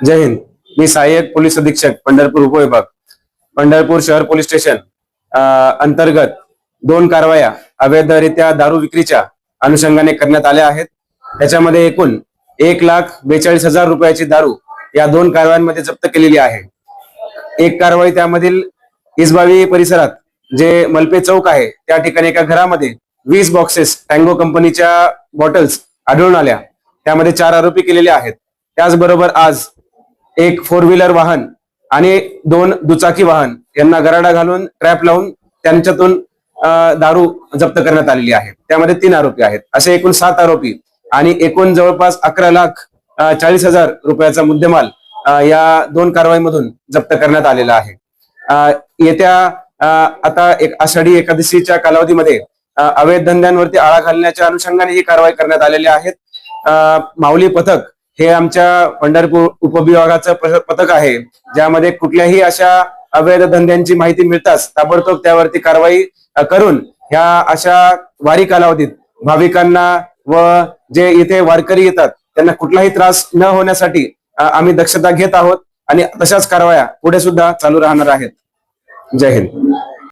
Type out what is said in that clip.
जय हिंद. मी सहाय्यक पोलीस अधीक्षक पंढरपूर उपविभाग, पंढरपूर शहर पोलीस स्टेशन अंतर्गत 2 कारवाया अवैधरित्या दारू विक्रीच्या अनुषंगाने करण्यात आल्या आहेत. त्याच्यामध्ये एकूण 1,42,000 रुपयाची दारू या 2 कारवायांमध्ये जप्त केलेली आहे. एक कारवाई त्यामधील इसबावी परिसरात जे मलपे चौक आहे त्या ठिकाणी एका घरामध्ये 20 बॉक्सेस टँगो कंपनीच्या बॉटल्स आढळून आल्या. त्यामध्ये 4 आरोपी केलेले आहेत. त्याचबरोबर आज एक 4 व्हीलर वाहन आणि 2 दुचाकी वाहन यांना गराडा घालून ट्रॅप लावून त्यांच्यातून दारू जप्त करण्यात आलेली आहे. त्यामध्ये 3 आरोपी आहेत. असे एकूण 7 आरोपी आणि एकूण जवळपास 11,40,000 रुपयाचा मुद्देमाल या 2 कारवाईमधून जप्त करण्यात आलेला आहे. येत्या आता आषाढी एकादशीच्या कालावधीमध्ये अवैध धंद्यांवरती आळा घालण्याच्या अनुषंगाने ही कारवाई करण्यात आलेली आहे. माऊली पथक हे आमच्या पंढरपूर उपविभागाचं पथक आहे, ज्यामध्ये कुठल्याही अशा अवैध धंद्यांची माहिती मिळताच ताबडतोब त्यावरती कारवाई करून ह्या अशा वारी कालावधीत भाविकांना व जे इथे वारकरी येतात त्यांना कुठलाही त्रास न होण्यासाठी आम्ही दक्षता घेत आहोत आणि तशाच कारवाया पुढे सुद्धा चालू राहणार आहेत. जय हिंद.